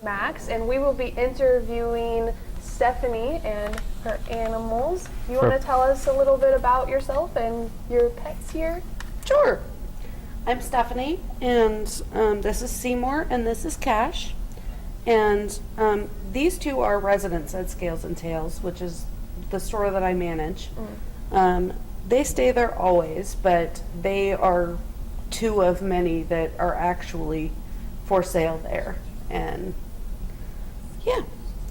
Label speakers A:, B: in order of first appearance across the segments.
A: Max, and we will be interviewing Stephanie and her animals. You want to tell us a little bit about yourself and your pets here?
B: Sure. I'm Stephanie, and this is Seymour, and this is Cash. And these two are residents at Scales and Tails, which is the store that I manage. They stay there always, but they are two of many that are actually for sale there. And yeah,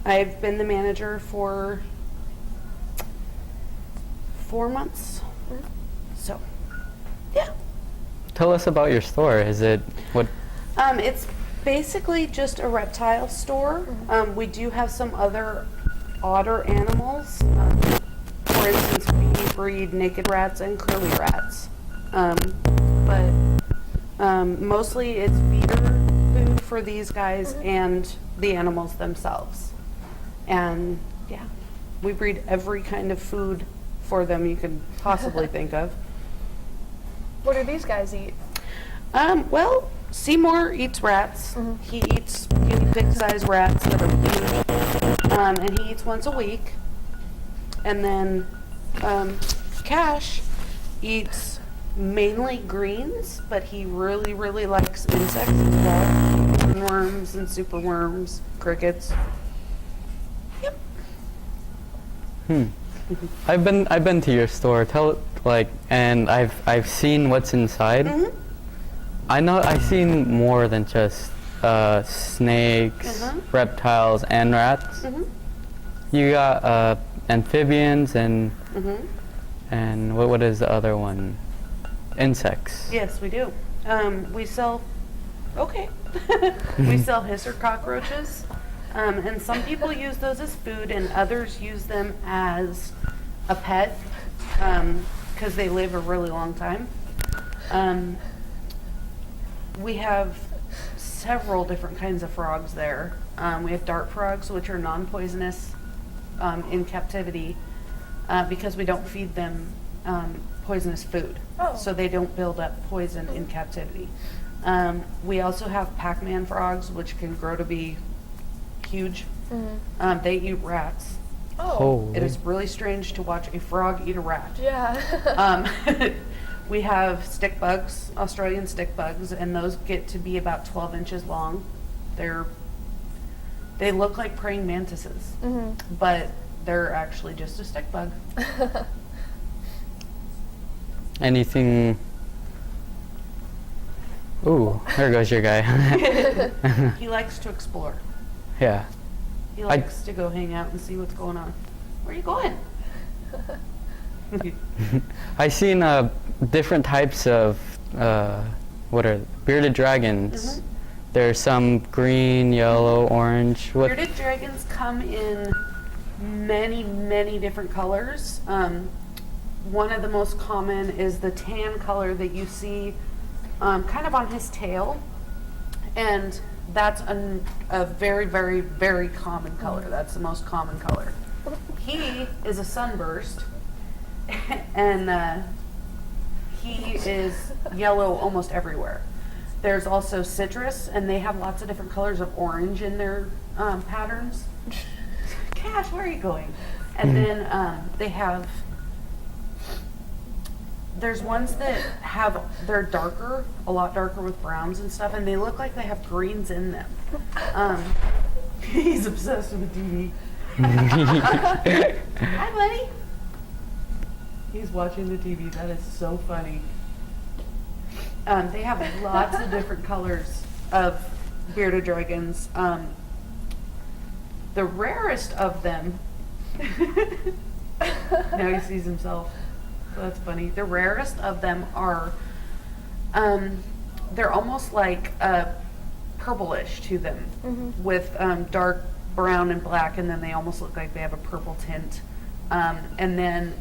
B: I've been the manager for 4 months. So, yeah.
C: Tell us about your store. Is it what?
B: It's basically just a reptile store. We do have some other odder animals. For instance, we breed naked rats and curly rats. But mostly it's feeder food for these guys and the animals themselves. And yeah, we breed every kind of food for them you can possibly think of.
A: What do these guys eat?
B: Well, Seymour eats rats. He eats guinea pig-sized rats that are huge, and he eats once a week. And then Cash eats mainly greens, but he really, really likes insects as well. Worms and superworms, crickets. Yep.
C: I've been to your store. And I've seen what's inside. I know I've seen more than just snakes, reptiles, and rats. You got amphibians and what is the other one? Insects.
B: Yes, we do. We sell. Okay. We sell hisser cockroaches, and some people use those as food, and others use them as a pet because they live a really long time. We have several different kinds of frogs there. We have dart frogs, which are non-poisonous in captivity because we don't feed them poisonous food. So they don't build up poison in captivity. We also have Pac-Man frogs, which can grow to be huge. They eat rats. It is really strange to watch a frog eat a rat.
A: Yeah.
B: We have stick bugs, Australian stick bugs, and those get to be about 12 inches long. They look like praying mantises, but they're actually just a stick bug.
C: Anything? Ooh, there goes your guy.
B: He likes to explore.
C: Yeah.
B: He likes to go hang out and see what's going on. Where are you going?
C: I've seen different types of what are bearded dragons. There's some green, yellow, orange.
B: Bearded dragons come in many, many different colors. One of the most common is the tan color that you see kind of on his tail. And that's a very, very, very common color. That's the most common color. He is a sunburst, and he is yellow almost everywhere. There's also citrus, and they have lots of different colors of orange in their patterns. Cash, where are you going? And then they have, there's ones that they're darker, a lot darker with browns and stuff, and they look like they have greens in them. He's obsessed with the TV. Hi, buddy. He's watching the TV. That is so funny. They have lots of different colors of bearded dragons. The rarest of them, now he sees himself. So that's funny. The rarest of them are, they're almost like purplish to them with dark brown and black, and then they almost look like they have a purple tint. And then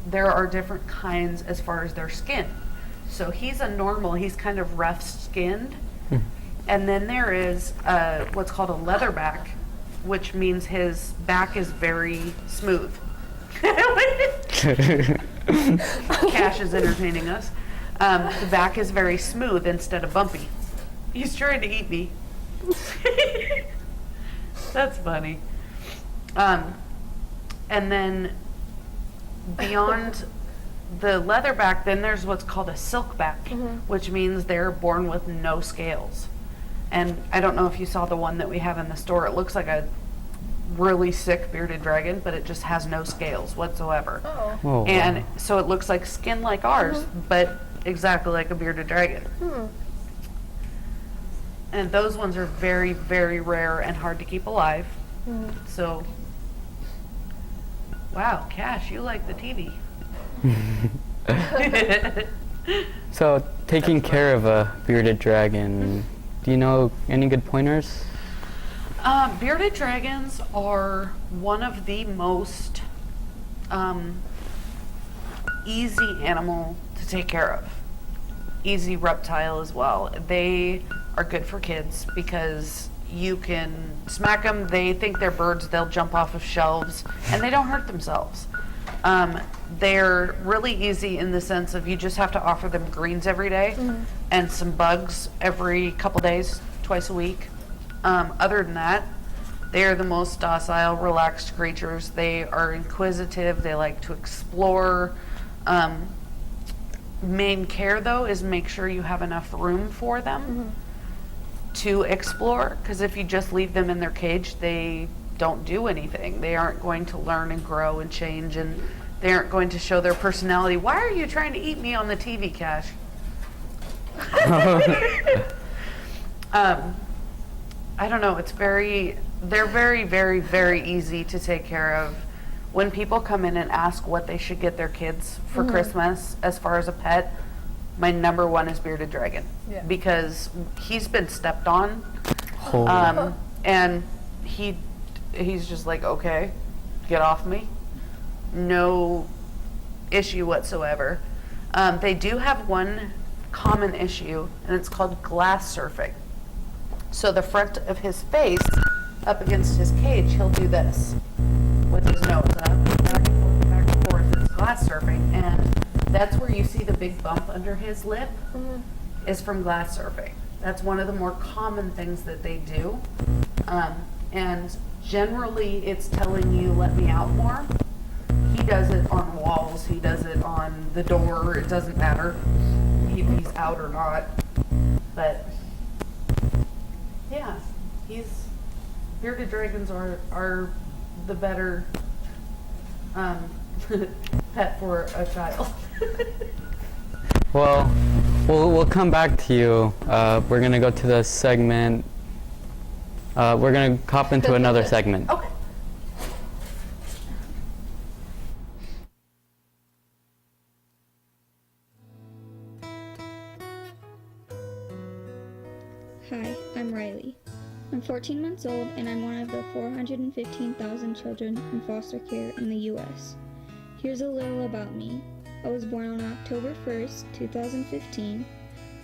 B: there are different kinds as far as their skin. So he's a normal, he's kind of rough skinned. And then there is what's called a leatherback, which means his back is very smooth. Cash is entertaining us. The back is very smooth instead of bumpy. He's trying to eat me. That's funny. And then beyond the leatherback, then there's what's called a silkback, which means they're born with no scales. And I don't know if you saw the one that we have in the store. It looks like a really sick bearded dragon, but it just has no scales whatsoever.
A: Oh.
C: Oh,
B: And
C: wow.
B: so it looks like skin like ours, but exactly like a bearded dragon. And those ones are very, very rare and hard to keep alive. So, wow, Cash, you like the TV.
C: So, taking care of a bearded dragon, do you know any good pointers?
B: Bearded dragons are one of the most easy animal to take care of. Easy reptile as well. They are good for kids because you can smack them. They think they're birds. They'll jump off of shelves and they don't hurt themselves. They're really easy in the sense of you just have to offer them greens every day and some bugs every couple days, twice a week. Other than that, they are the most docile, relaxed creatures. They are inquisitive. They like to explore. Main care, though, is make sure you have enough room for them to explore. Because if you just leave them in their cage, they don't do anything. They aren't going to learn and grow and change, and they aren't going to show their personality. Why are you trying to eat me on the TV, Cash? I don't know. They're very, very, very easy to take care of. When people come in and ask what they should get their kids for Christmas as far as a pet, my number one is bearded dragon.
A: Yeah.
B: Because he's been stepped on.
C: Oh.
B: And he's just like, okay, get off me. No issue whatsoever. They do have one common issue, and it's called glass surfing. So the front of his face up against his cage, he'll do this with his nose up, back and forth, back and forth. It's glass surfing, and that's where you see the big bump under his lip is from glass surfing. That's one of the more common things that they do. And generally it's telling you, let me out more. He does it on walls, he does it on the door, it doesn't matter if he's out or not. But yeah, bearded dragons are the better pet for a child.
C: Well, we'll come back to you. We're gonna go to the segment. We're gonna hop into another segment.
B: Okay.
D: Hi, I'm Riley. I'm 14 months old and I'm one of the 415,000 children in foster care in the U.S. Here's a little about me. I was born on October 1st, 2015.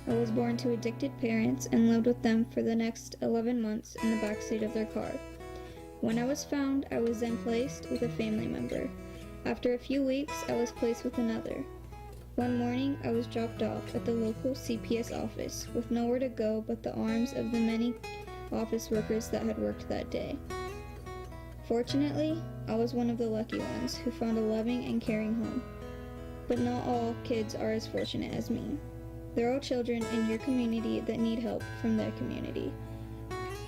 D: I was born to addicted parents and lived with them for the next 11 months in the backseat of their car. When I was found, I was then placed with a family member. After a few weeks, I was placed with another. One morning, I was dropped off at the local CPS office with nowhere to go but the arms of the many office workers that had worked that day. Fortunately, I was one of the lucky ones who found a loving and caring home. But not all kids are as fortunate as me. There are children in your community that need help from their community.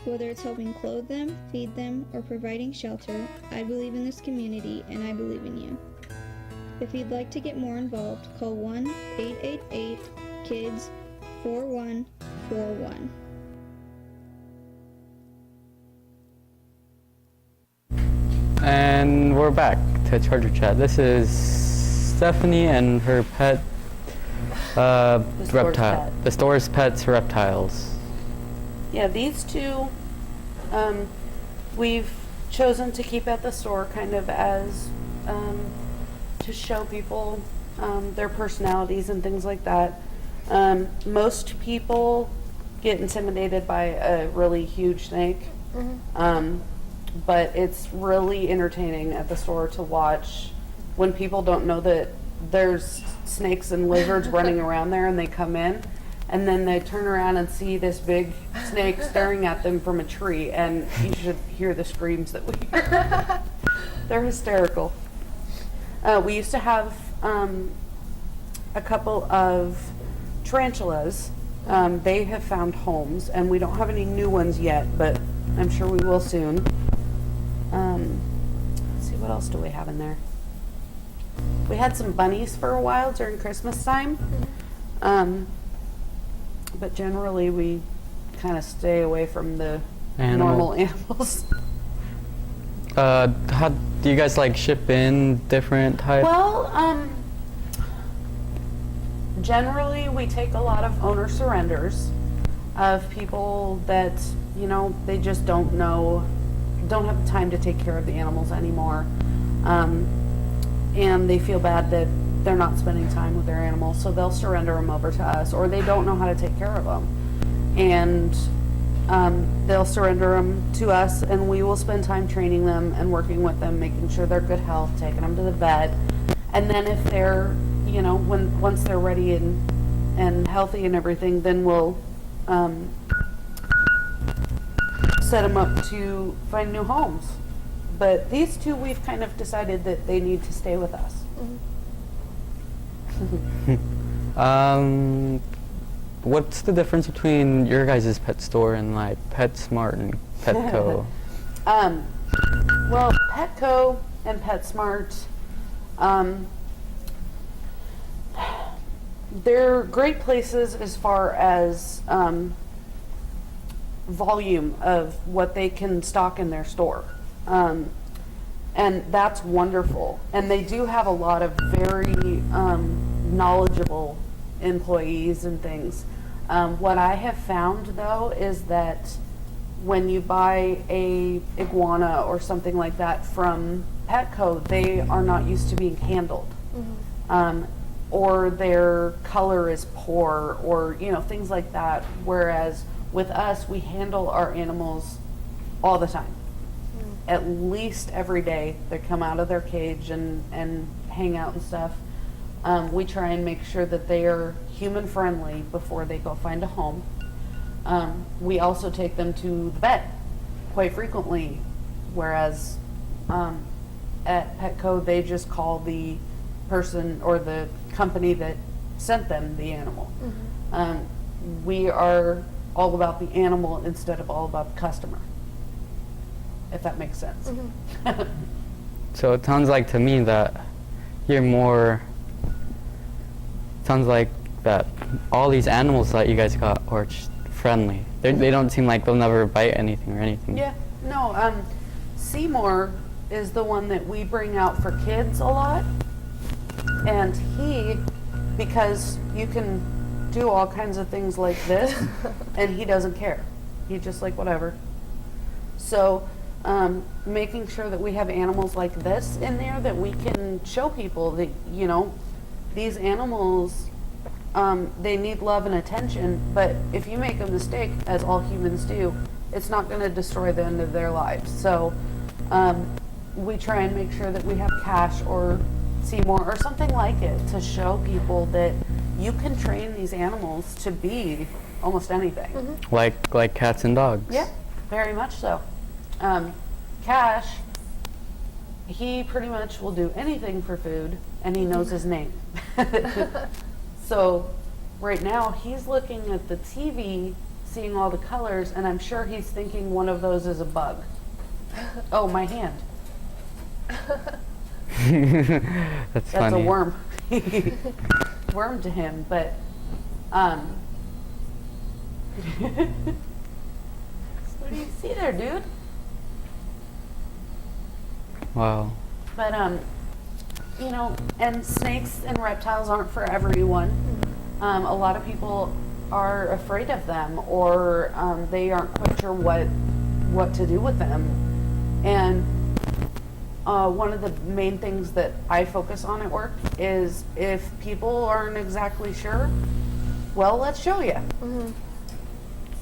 D: Whether it's helping clothe them, feed them, or providing shelter, I believe in this community and I believe in you. If you'd like to get more involved, call 1-888-KIDS-4141.
C: And we're back to Charger Chat. This is Stephanie and her pet
B: store's
C: reptile.
B: pet.
C: The store's pets reptiles.
B: Yeah, these two we've chosen to keep at the store kind of as to show people their personalities and things like that. Most people get intimidated by a really huge snake, but it's really entertaining at the store to watch when people don't know that there's snakes and lizards running around there and they come in. and then they turn around and see this big snake staring at them from a tree, and you should hear the screams that we hear. They're hysterical. We used to have a couple of tarantulas. They have found homes, and we don't have any new ones yet, but I'm sure we will soon. Let's see, what else do we have in there? We had some bunnies for a while during Christmas time. But generally we kind of stay away from the normal animals.
C: How do you guys like ship in different types?
B: Well, generally we take a lot of owner surrenders of people that, you know, they just don't have the time to take care of the animals anymore. And they feel bad that they're not spending time with their animals, so they'll surrender them over to us, or they don't know how to take care of them. And they'll surrender them to us, and we will spend time training them and working with them, making sure they're good health, taking them to the vet. And then if they're, you know, once they're ready and healthy and everything, then we'll set them up to find new homes. But these two, we've kind of decided that they need to stay with us.
C: What's the difference between your guys' pet store and like PetSmart and Petco?
B: Well, Petco and PetSmart, they're great places as far as volume of what they can stock in their store. And that's wonderful. And they do have a lot of very knowledgeable employees and things. What I have found though is that when you buy a iguana or something like that from Petco, they are not used to being handled. Or their color is poor, or you know, things like that. Whereas with us, we handle our animals all the time. At least every day they come out of their cage and hang out and stuff. We try and make sure that they are human friendly before they go find a home. We also take them to the vet quite frequently, whereas at Petco they just call the person or the company that sent them the animal. We are all about the animal instead of all about the customer, if that makes sense.
C: So it sounds like to me that you're more, sounds like that all these animals that you guys got are just friendly. They don't seem like they'll never bite anything or anything.
B: Yeah, no, Seymour is the one that we bring out for kids a lot. And he, because you can do all kinds of things like this, and he doesn't care. He just like, whatever. So, making sure that we have animals like this in there that we can show people that, you know, these animals, they need love and attention, but if you make a mistake, as all humans do, it's not going to destroy the end of their lives. So we try and make sure that we have Cash or Seymour or something like it to show people that you can train these animals to be almost anything.
C: Like cats and dogs.
B: Yeah, very much so. Cash, he pretty much will do anything for food, and he knows his name. So right now he's looking at the TV, seeing all the colors, and I'm sure he's thinking one of those is a bug. Oh, my hand.
C: That's
B: That's
C: funny.
B: a worm. Worm to him, but what do you see there, dude?
C: Wow.
B: But you know, and snakes and reptiles aren't for everyone. A lot of people are afraid of them, or they aren't quite sure what to do with them. And one of the main things that I focus on at work is if people aren't exactly sure, well, let's show you.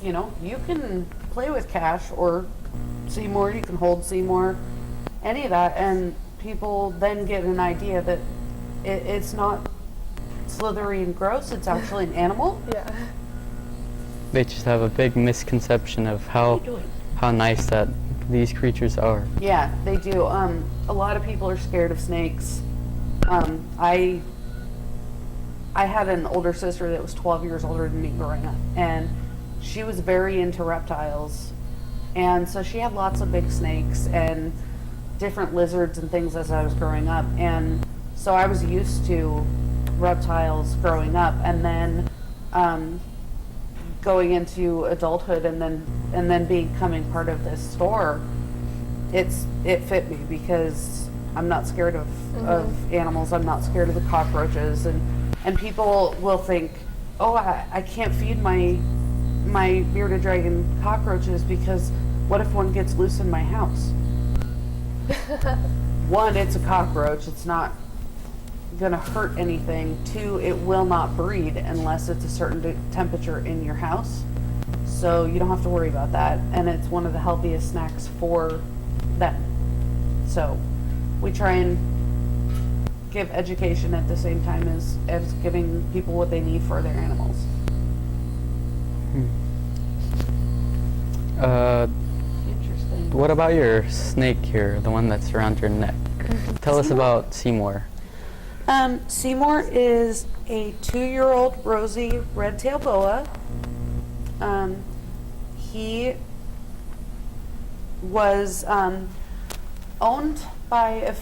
B: You know, you can play with Cash or Seymour, you can hold Seymour, any of that, and people then get an idea that it's not slithery and gross, it's actually an animal.
A: Yeah.
C: they just have a big misconception of how nice that these creatures are.
B: Yeah, they do. A lot of people are scared of snakes. I had an older sister that was 12 years older than me growing up, and she was very into reptiles. And so she had lots of big snakes and different lizards and things as I was growing up. And so I was used to reptiles growing up, and then going into adulthood and then becoming part of this store, it fit me because I'm not scared of animals. I'm not scared of the cockroaches, and people will think, oh, I can't feed my bearded dragon cockroaches because what if one gets loose in my house? One, it's a cockroach. It's not gonna hurt anything. Two, it will not breed unless it's a certain temperature in your house. So you don't have to worry about that. And it's one of the healthiest snacks for them. So we try and give education at the same time as giving people what they need for their animals. Interesting.
C: What about your snake here, the one that's around your neck? Tell us about Seymour.
B: Seymour is a 2-year-old rosy red-tailed boa. He was owned by a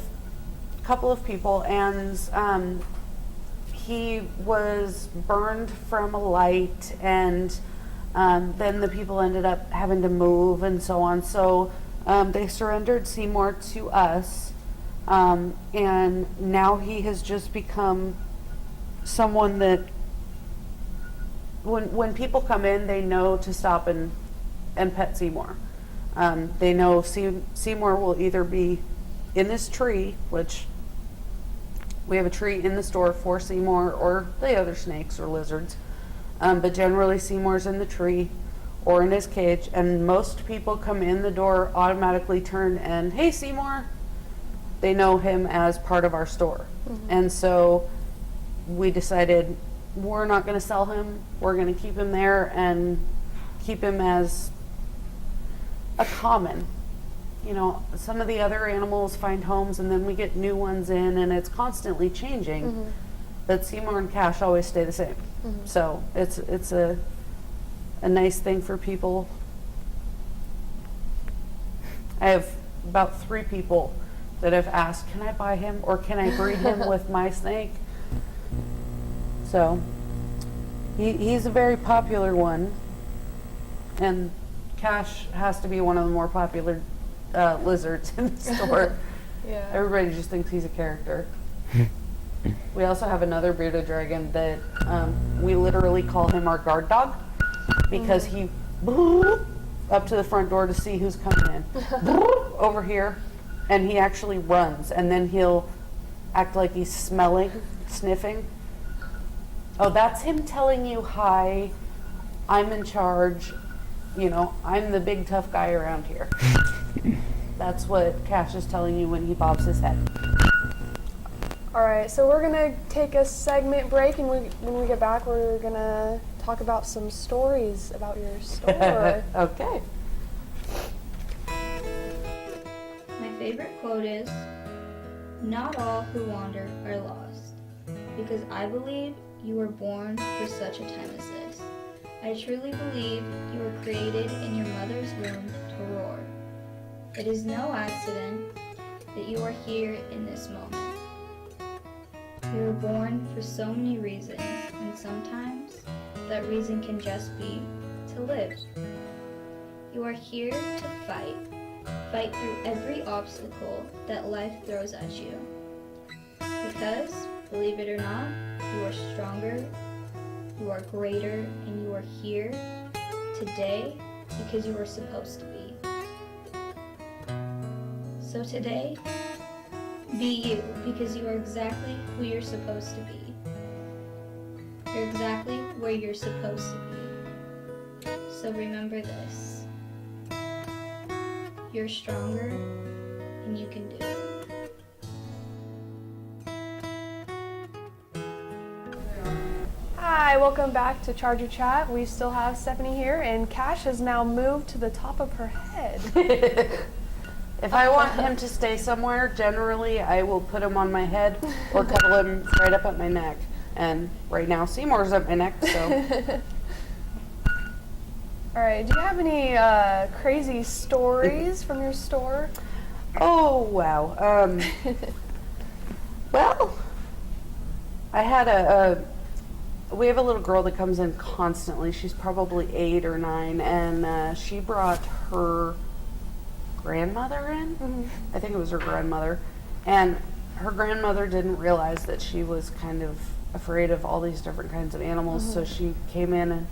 B: couple of people, and he was burned from a light, and then the people ended up having to move and so on. So they surrendered Seymour to us. And now he has just become someone that when people come in, they know to stop and pet Seymour. They know Seymour will either be in this tree, which we have a tree in the store for Seymour or the other snakes or lizards, but generally Seymour's in the tree or in his cage, and most people come in the door, automatically turn and, hey, Seymour. They know him as part of our store. And so we decided we're not going to sell him. We're going to keep him there and keep him as a common. You know, some of the other animals find homes and then we get new ones in, and it's constantly changing. But Seymour and Cash always stay the same. So it's a nice thing for people. I have about 3 people that have asked, can I buy him or can I breed him with my snake? So he's a very popular one, and Cash has to be one of the more popular lizards in the store.
A: Yeah.
B: Everybody just thinks he's a character. We also have another bearded dragon that we literally call him our guard dog because he up to the front door to see who's coming in. Over here. And he actually runs, and then he'll act like he's smelling, sniffing. Oh, that's him telling you, hi, I'm in charge, you know, I'm the big tough guy around here. That's what Cash is telling you when he bobs his head.
A: All right, so we're gonna take a segment break, and when we get back, we're gonna talk about some stories about your store.
B: Okay.
D: My favorite quote is, "Not all who wander are lost, because I believe you were born for such a time as this. I truly believe you were created in your mother's womb to roar. It is no accident that you are here in this moment. You were born for so many reasons, and sometimes that reason can just be to live. You are here to fight through every obstacle that life throws at you. Because, believe it or not, you are stronger, you are greater, and you are here today because you are supposed to be. So today, be you, because you are exactly who you're supposed to be. You're exactly where you're supposed to be. So remember this. You're stronger, and you can do it."
B: Hi,
A: Hi, welcome back to Charger Chat. We still have Stephanie here, and Cash has now moved to the top of her head.
B: If I want him to stay somewhere, generally I will put him on my head or cuddle him right up at my neck. And right now Seymour's at my neck, so.
A: All right, do you have any crazy stories from your store?
B: Oh, wow. Well, I had we have a little girl that comes in constantly. She's probably 8 or 9, and she brought her grandmother in.
A: Mm-hmm.
B: I think it was her grandmother. And her grandmother didn't realize that she was kind of afraid of all these different kinds of animals, so she came in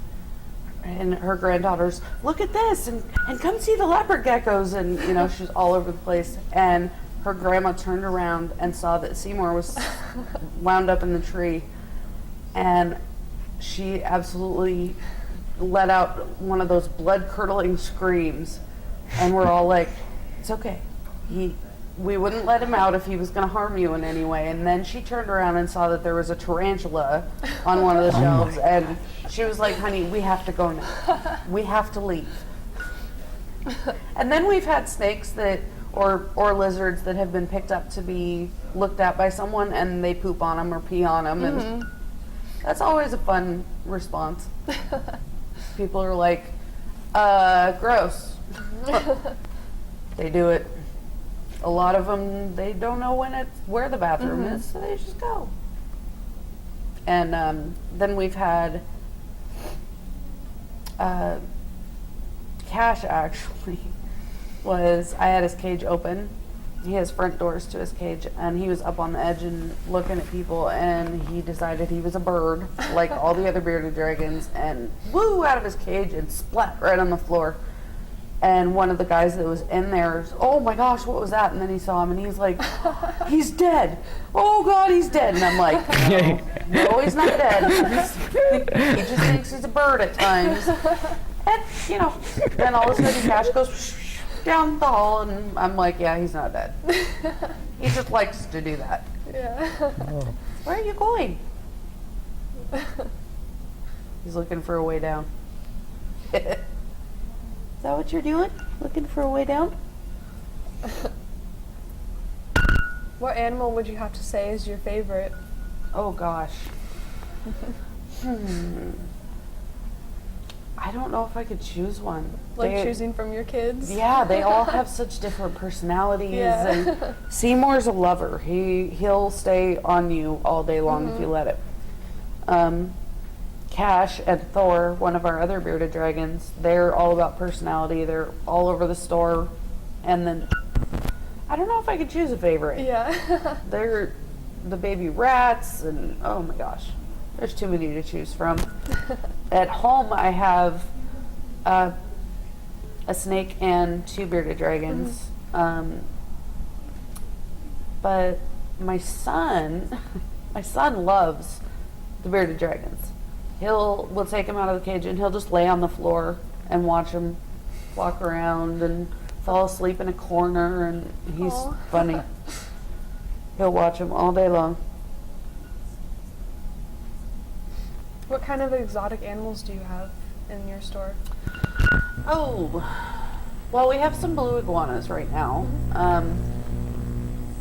B: and her granddaughter's, look at this, and come see the leopard geckos, and you know, she's all over the place. And her grandma turned around and saw that Seymour was wound up in the tree, and she absolutely let out one of those blood-curdling screams, and we're all like, it's okay. We wouldn't let him out if he was going to harm you in any way. And then she turned around and saw that there was a tarantula on one of the shelves, and she was like, honey, we have to go now. We have to leave. And then we've had snakes that, or lizards that have been picked up to be looked at by someone, and they poop on them or pee on them. And that's always a fun response. People are like, gross. They do it. A lot of them, they don't know where the bathroom is, so they just go. And then we've had Cash actually I had his cage open. He has front doors to his cage, and he was up on the edge and looking at people, and he decided he was a bird, like all the other bearded dragons, and woo out of his cage and splat right on the floor. And one of the guys that was in there, oh my gosh, what was that? And then he saw him, and he's like, he's dead. Oh God, he's dead. And I'm like, no, he's not dead. He just thinks he's a bird at times. And, you know, then all of a sudden Cash goes down the hall, and I'm like, yeah, he's not dead. He just likes to do that.
A: Yeah.
B: Where are you going? He's looking for a way down. Is that what you're doing? Looking for a way down?
A: What animal would you have to say is your favorite?
B: Oh gosh. I don't know if I could choose one.
A: Like choosing from your kids?
B: Yeah, they all have such different personalities.
A: Yeah.
B: And Seymour's a lover. He'll stay on you all day long if you let it. Cash and Thor, one of our other bearded dragons, they're all about personality. They're all over the store. And then, I don't know if I could choose a favorite.
A: Yeah.
B: They're the baby rats, and oh my gosh, there's too many to choose from. At home, I have a snake and 2 bearded dragons. But my son loves the bearded dragons. We'll take him out of the cage, and he'll just lay on the floor and watch him walk around and fall asleep in a corner, and he's funny. He'll watch him all day long.
A: What kind of exotic animals do you have in your store?
B: Oh, well, we have some blue iguanas right now.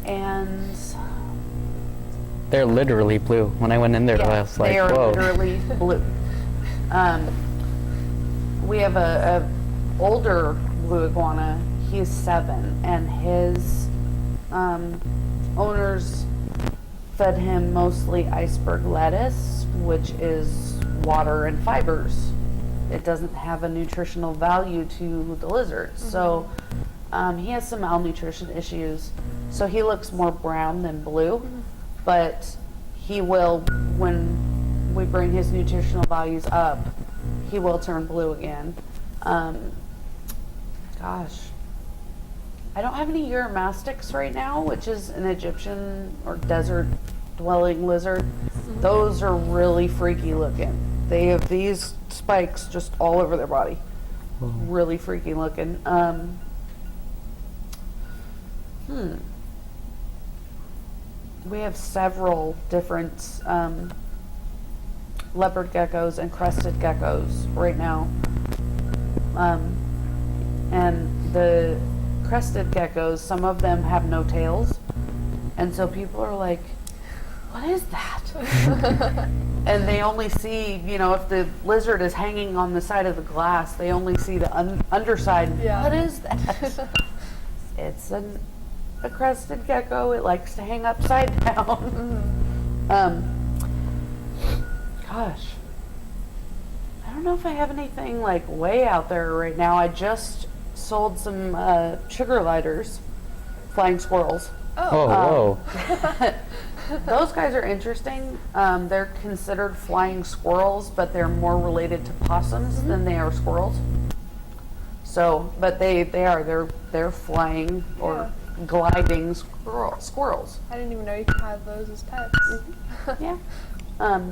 B: And
C: They're literally blue. When I went in there, I was like,
B: they are
C: whoa.
B: literally blue. We have a older blue iguana. He's 7, and his owners fed him mostly iceberg lettuce, which is water and fibers. It doesn't have a nutritional value to the lizards. So he has some malnutrition issues. So he looks more brown than blue, but he will, when we bring his nutritional values up, he will turn blue again. Gosh. I don't have any Uromastyx right now, which is an Egyptian or desert dwelling lizard. Those are really freaky looking. They have these spikes just all over their body. Really freaky looking. We have several different leopard geckos and crested geckos right now. And the crested geckos, some of them have no tails. And so people are like, what is that? And they only see, you know, if the lizard is hanging on the side of the glass, they only see the underside.
A: Yeah.
B: What is that? It's a crested gecko. It likes to hang upside down. Gosh. I don't know if I have anything like way out there right now. I just sold some sugar gliders, flying squirrels.
C: Oh, whoa.
B: Those guys are interesting. They're considered flying squirrels, but they're more related to possums than they are squirrels. So, but they're flying or gliding squirrels.
A: I didn't even know you could have those as pets.
B: Yeah.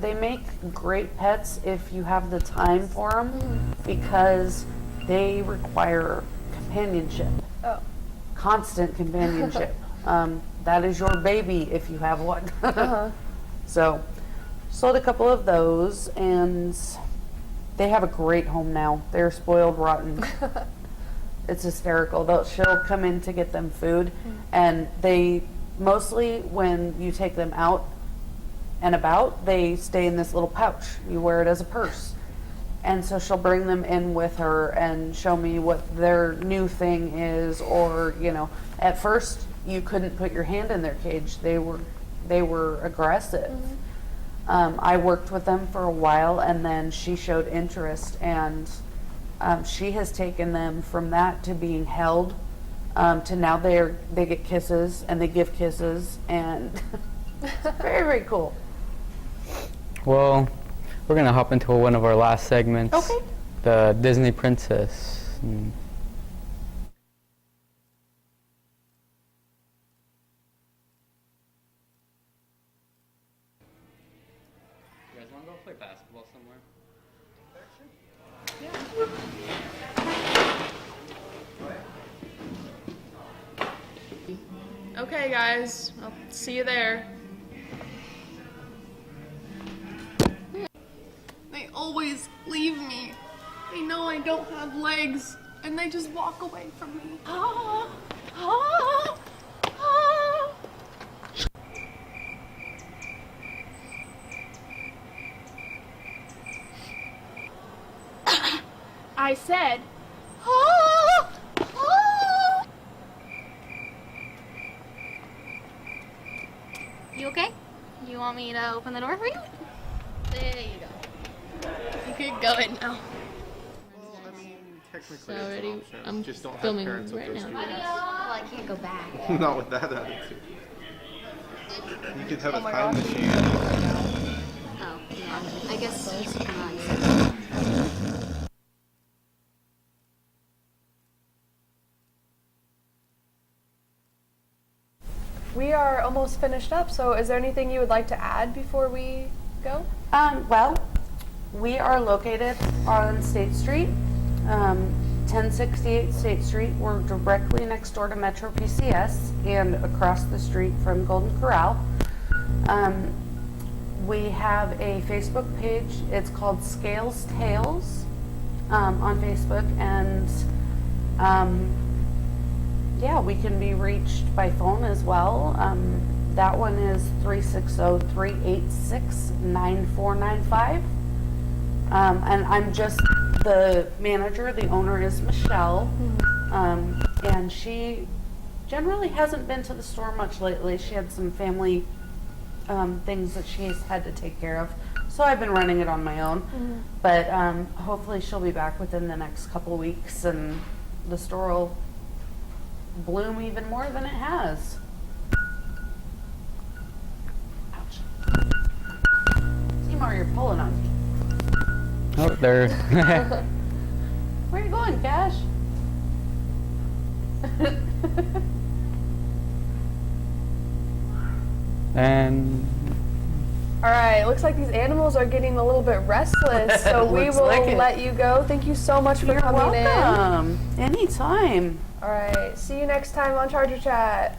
B: They make great pets if you have the time for them because they require companionship.
A: Oh.
B: Constant companionship. That is your baby if you have one. So, sold a couple of those, and they have a great home now. They're spoiled rotten. It's hysterical. She'll come in to get them food, and they mostly, when you take them out and about, they stay in this little pouch. You wear it as a purse. And so she'll bring them in with her and show me what their new thing is, or, you know, at first you couldn't put your hand in their cage. They were aggressive. I worked with them for a while, and then she showed interest, and she has taken them from that to being held to now they get kisses and they give kisses, and it's very, very cool.
C: Well, we're gonna hop into one of our last segments.
B: Okay.
C: The Disney Princess. You guys wanna go play basketball somewhere?
A: Okay, guys. I'll see you there. They always leave me. They know I don't have legs, and they just walk away from me. I said,
E: You okay? You want me to open the door for you? There you go.
A: you could go in now.
F: Well, I mean, technically
E: So
F: it's an
E: already,
F: option.
E: I'm
F: Just don't
E: filming
F: have parents with
E: right
F: those
E: now.
F: two years.
E: Well, I can't go back.
F: Not with that attitude. You could have a
A: my
F: time
A: gosh.
F: machine.
E: Oh, yeah. I guess you should come out and
A: We are almost finished up, so is there anything you would like to add before we go?
B: Well, we are located on State Street, 1068 State Street. We're directly next door to Metro PCS and across the street from Golden Corral. We have a Facebook page. It's called Scales Tales on Facebook, and yeah, we can be reached by phone as well. That one is 360-386-9495. And I'm just the manager. The owner is Michelle. And she generally hasn't been to the store much lately. She had some family things that she's had to take care of. So I've been running it on my own. But hopefully she'll be back within the next couple weeks, and the store will bloom even more than it has. Ouch. Seymour, you're pulling on me.
C: Oh, there.
B: Where are you going, Cash?
C: And
A: All right, looks like these animals are getting a little bit restless, so we
B: Looks
A: will
B: like it.
A: let you go. Thank you so much for
B: You're
A: coming in.
B: welcome. Anytime.
A: All right, see you next time on Charger Chat.